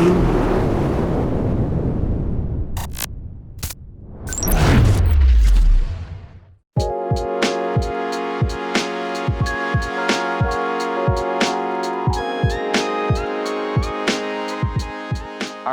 All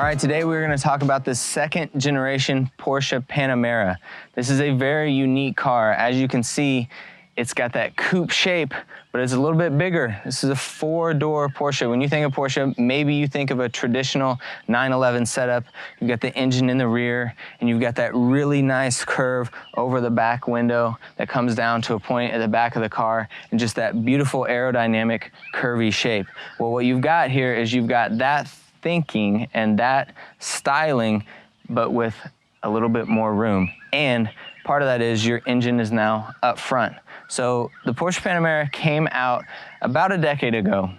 right, today we're going to talk about the second generation Porsche Panamera. This is a very unique car. As you can see, it's got that coupe shape, but it's a little bit bigger. This is a four-door Porsche. When you think of Porsche, maybe you think of a traditional 911 setup. You've got the engine in the rear, and you've got that really nice curve over the back window that comes down to a point at the back of the car, and just that beautiful aerodynamic curvy shape. Well, what you've got here is you've got that thinking and that styling, but with a little bit more room. And part of that is your engine is now up front. So the Porsche Panamera came out about a decade ago,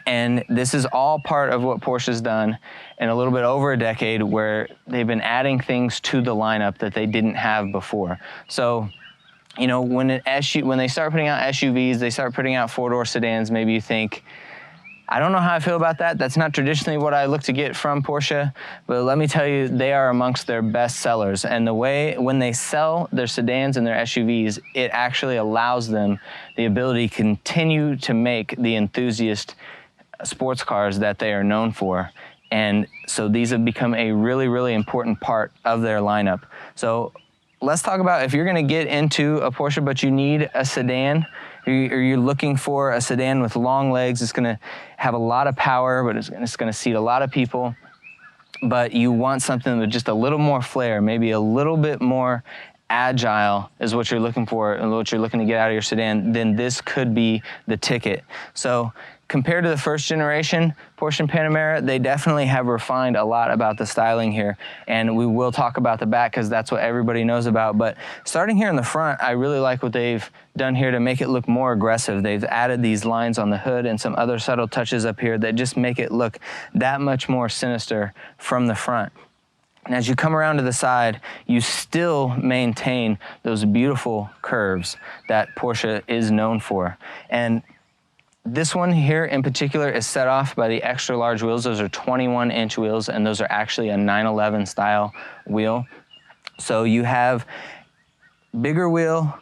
and this is all part of what Porsche's done in a little bit over a decade, where they've been adding things to the lineup that they didn't have before. So, you know, when they start putting out SUVs, they start putting out four-door sedans, maybe you think, I don't know how I feel about that. That's not traditionally what I look to get from Porsche, but let me tell you, they are amongst their best sellers. And the way, when they sell their sedans and their SUVs, it actually allows them the ability to continue to make the enthusiast sports cars that they are known for. And so these have become a really, really important part of their lineup. So let's talk about, if you're gonna get into a Porsche, but you need a sedan, or you're looking for a sedan with long legs, it's gonna have a lot of power, but it's gonna seat a lot of people, but you want something with just a little more flair, maybe a little bit more agile is what you're looking for and what you're looking to get out of your sedan, then this could be the ticket. So compared to the first generation Porsche Panamera, they definitely have refined a lot about the styling here, and we will talk about the back because that's what everybody knows about. But starting here in the front, I really like what they've done here to make it look more aggressive. They've added these lines on the hood and some other subtle touches up here that just make it look that much more sinister from the front. And as you come around to the side, you still maintain those beautiful curves that Porsche is known for. And this one here in particular is set off by the extra large wheels. Those are 21-inch wheels, and those are actually a 911 style wheel. So you have bigger wheel,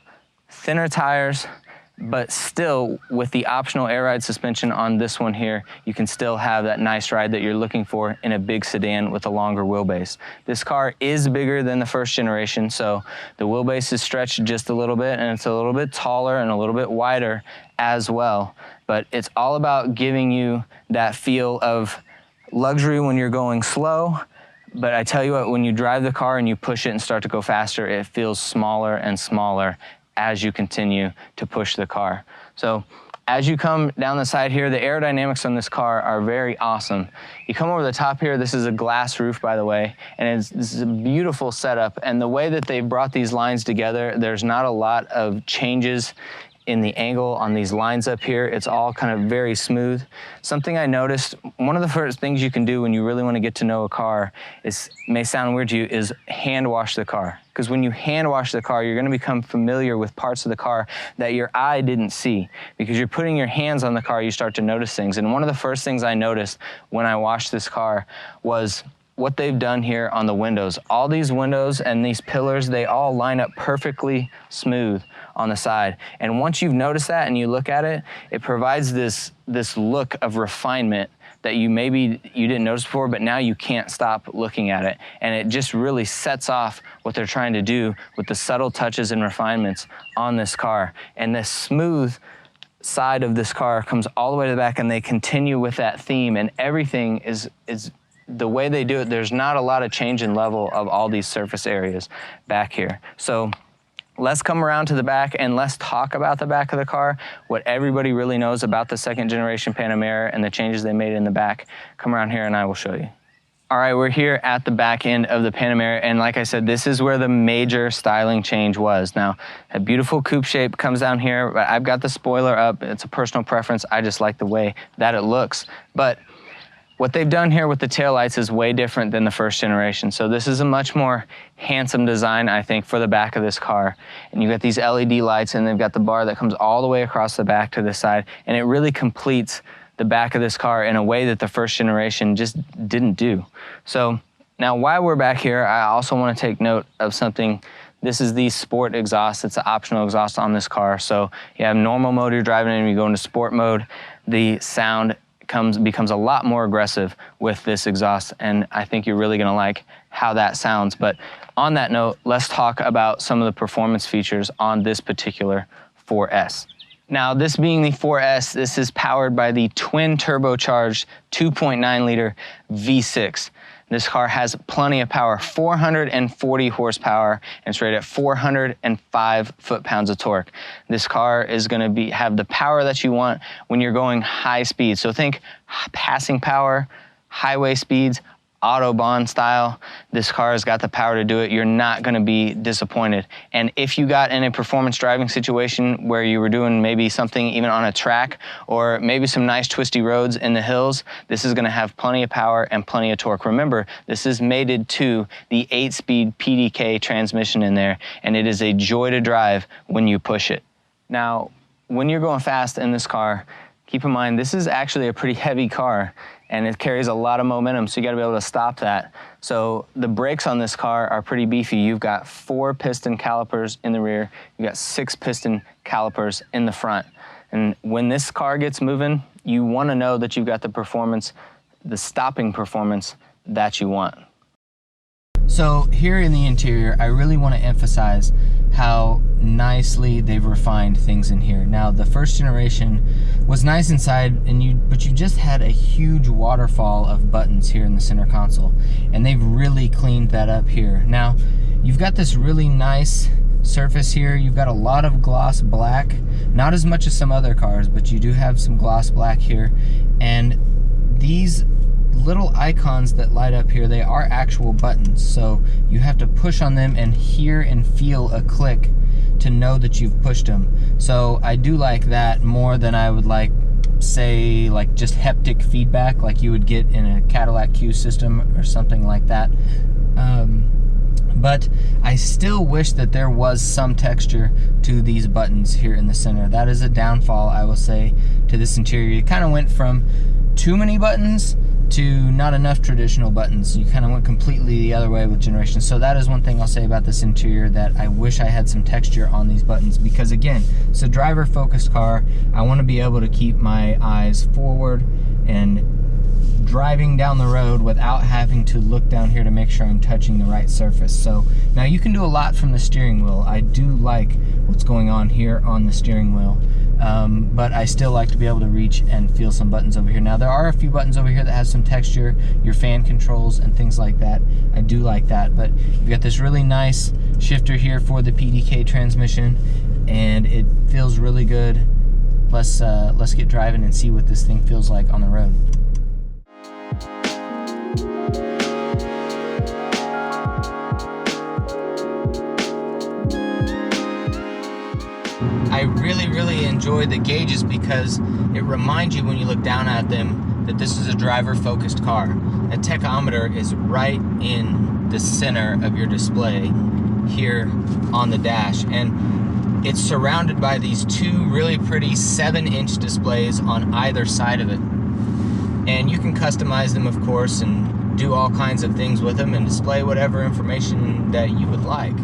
thinner tires, but still with the optional air ride suspension on this one here, you can still have that nice ride that you're looking for in a big sedan with a longer wheelbase. This car is bigger than the first generation, so the wheelbase is stretched just a little bit, and it's a little bit taller and a little bit wider as well. But it's all about giving you that feel of luxury when you're going slow. But I tell you what, when you drive the car and you push it and start to go faster, it feels smaller and smaller as you continue to push the car. So as you come down the side here, the aerodynamics on this car are very awesome. You come over the top here, this is a glass roof, by the way, and this is a beautiful setup. And the way that they've brought these lines together, there's not a lot of changes in the angle on these lines up here. It's all kind of very smooth. Something I noticed, one of the first things you can do when you really want to get to know a car, is, may sound weird to you, is hand wash the car. Because when you hand wash the car, you're going to become familiar with parts of the car that your eye didn't see. Because you're putting your hands on the car, you start to notice things. And one of the first things I noticed when I washed this car was what they've done here on the windows. All these windows and these pillars, they all line up perfectly smooth on the side. And once you've noticed that and you look at it, it provides this look of refinement that you didn't notice before, but now you can't stop looking at it. And it just really sets off what they're trying to do with the subtle touches and refinements on this car. And this smooth side of this car comes all the way to the back, and they continue with that theme, and everything is the way they do it. There's not a lot of change in level of all these surface areas back here. So let's come around to the back and let's talk about the back of the car, what everybody really knows about the second generation Panamera and the changes they made in the back. Come around here and I will show you. All right, we're here at the back end of the Panamera, and like I said, this is where the major styling change was. Now, a beautiful coupe shape comes down here, but I've got the spoiler up. It's a personal preference. I just like the way that it looks. But what they've done here with the taillights is way different than the first generation. So this is a much more handsome design, I think, for the back of this car. And you've got these LED lights, and they've got the bar that comes all the way across the back to this side, and it really completes the back of this car in a way that the first generation just didn't do. So now while we're back here, I also want to take note of something. This is the sport exhaust. It's an optional exhaust on this car. So you have normal mode you're driving in, you go into sport mode, the sound becomes a lot more aggressive with this exhaust, and I think you're really gonna like how that sounds. But on that note, let's talk about some of the performance features on this particular 4S. Now, this being the 4S, this is powered by the twin turbocharged 2.9 liter V6. This car has plenty of power, 440 horsepower, and it's rated at 405 foot-pounds of torque. This car is gonna have the power that you want when you're going high speed. So think passing power, highway speeds, Autobahn style. This car has got the power to do it. You're not gonna be disappointed. And if you got in a performance driving situation where you were doing maybe something even on a track, or maybe some nice twisty roads in the hills, this is gonna have plenty of power and plenty of torque. Remember, this is mated to the 8-speed PDK transmission in there, and it is a joy to drive when you push it. Now, when you're going fast in this car, keep in mind, this is actually a pretty heavy car, and it carries a lot of momentum, so you gotta be able to stop that. So the brakes on this car are pretty beefy. You've got 4 piston calipers in the rear, you've got 6 piston calipers in the front. And when this car gets moving, you wanna know that you've got the performance, the stopping performance that you want. So here in the interior, I really want to emphasize how nicely they've refined things in here. Now, the first generation was nice inside, but you just had a huge waterfall of buttons here in the center console, and they've really cleaned that up here. Now, you've got this really nice surface here. You've got a lot of gloss black, not as much as some other cars, but you do have some gloss black here, and these little icons that light up here, they are actual buttons, so you have to push on them and hear and feel a click to know that you've pushed them. So I do like that more than I would like, say, like just haptic feedback like you would get in a Cadillac Q system or something like that. But I still wish that there was some texture to these buttons here in the center. That is a downfall, I will say, to this interior. It kind of went from too many buttons to not enough traditional buttons. You kind of went completely the other way with generations. So that is one thing I'll say about this interior, that I wish I had some texture on these buttons, because again, it's a driver focused car. I want to be able to keep my eyes forward and driving down the road without having to look down here to make sure I'm touching the right surface. So now you can do a lot from the steering wheel. I do like what's going on here on the steering wheel. But I still like to be able to reach and feel some buttons over here. Now, there are a few buttons over here that have some texture, your fan controls and things like that. I do like that, but you've got this really nice shifter here for the PDK transmission, and it feels really good. Let's get driving and see what this thing feels like on the road. I really enjoy the gauges because it reminds you when you look down at them that this is a driver-focused car. A tachometer is right in the center of your display here on the dash, and it's surrounded by these 2 really pretty 7-inch displays on either side of it. And you can customize them, of course, and do all kinds of things with them and display whatever information that you would like.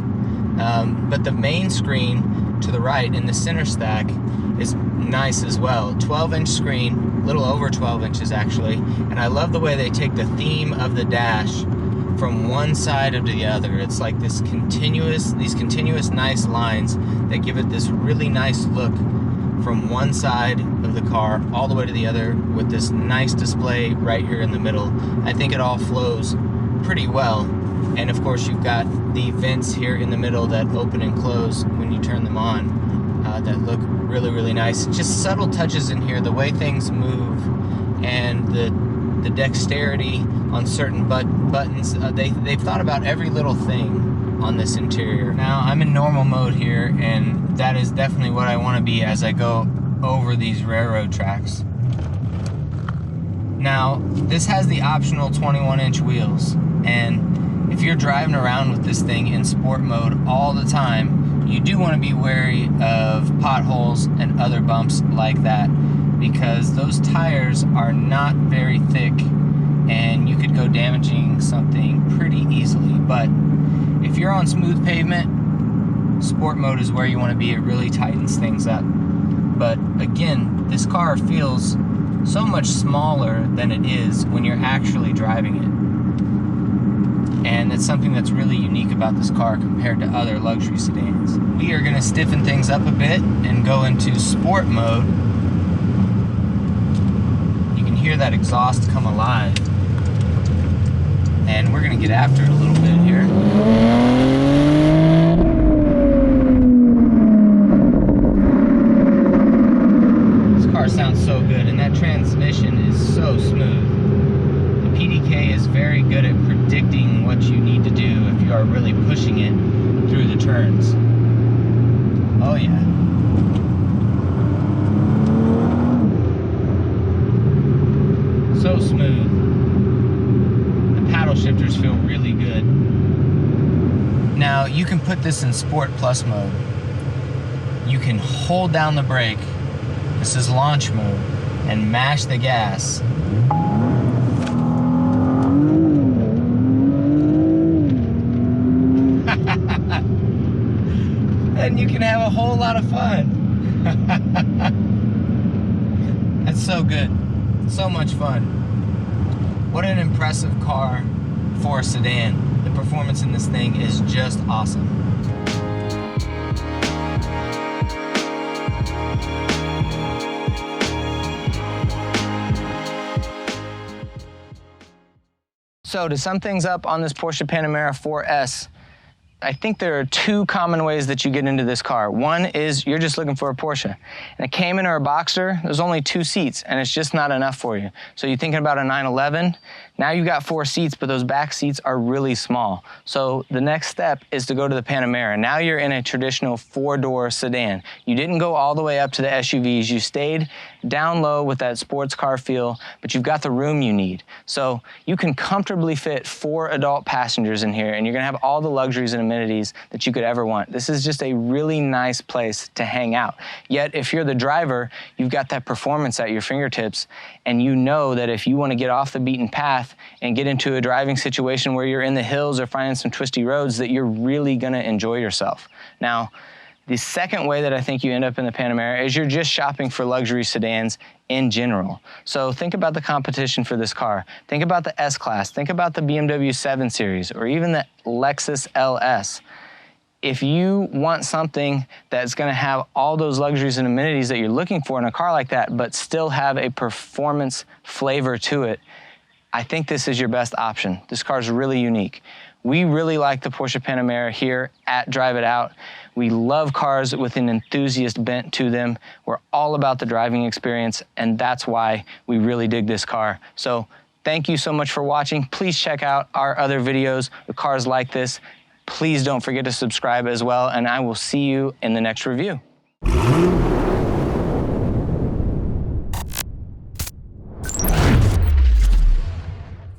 But the main screen to the right in the center stack is nice as well. 12-inch screen, a little over 12 inches actually, and I love the way they take the theme of the dash from one side to the other. It's like these continuous nice lines that give it this really nice look from one side of the car all the way to the other, with this nice display right here in the middle. I think it all flows pretty well. And of course, you've got the vents here in the middle that open and close when you turn them on, that look really nice. Just subtle touches in here, the way things move, and the dexterity on certain buttons. They've thought about every little thing on this interior. Now, I'm in normal mode here, and that is definitely what I want to be as I go over these railroad tracks. Now, this has the optional 21-inch wheels, and if you're driving around with this thing in sport mode all the time, you do want to be wary of potholes and other bumps like that. because those tires are not very thick and you could go damaging something pretty easily. But if you're on smooth pavement, sport mode is where you want to be. It really tightens things up. But again, this car feels so much smaller than it is when you're actually driving it. And it's something that's really unique about this car compared to other luxury sedans. We are going to stiffen things up a bit and go into sport mode. You can hear that exhaust come alive. And we're going to get after it a little bit here. This car sounds so good, and that transmission is so smooth. The PDK is very good at predicting what you need to do if you are really pushing it through the turns. Oh yeah. So smooth. The paddle shifters feel really good. Now you can put this in Sport Plus mode. You can hold down the brake, this is launch mode, and mash the gas. And you can have a whole lot of fun. That's so good. So much fun. What an impressive car for a sedan. The performance in this thing is just awesome. So to sum things up on this Porsche Panamera 4S, I think there are two common ways that you get into this car. One is you're just looking for a Porsche. And a Cayman or a Boxster, there's only 2 seats, and it's just not enough for you. So you're thinking about a 911, now you've got 4 seats, but those back seats are really small. So the next step is to go to the Panamera. Now you're in a traditional 4-door sedan. You didn't go all the way up to the SUVs. You stayed down low with that sports car feel, but you've got the room you need. So you can comfortably fit 4 adult passengers in here, and you're gonna have all the luxuries and amenities that you could ever want. This is just a really nice place to hang out. Yet if you're the driver, you've got that performance at your fingertips, and you know that if you want to get off the beaten path and get into a driving situation where you're in the hills or finding some twisty roads, that you're really gonna enjoy yourself. Now, the second way that I think you end up in the Panamera is you're just shopping for luxury sedans in general. So think about the competition for this car. Think about the S-Class. Think about the BMW 7 Series or even the Lexus LS. If you want something that's gonna have all those luxuries and amenities that you're looking for in a car like that, but still have a performance flavor to it, I think this is your best option. This car is really unique. We really like the Porsche Panamera here at DriveItOut. We love cars with an enthusiast bent to them. We're all about the driving experience, and that's why we really dig this car. So thank you so much for watching. Please check out our other videos with cars like this. Please don't forget to subscribe as well, and I will see you in the next review.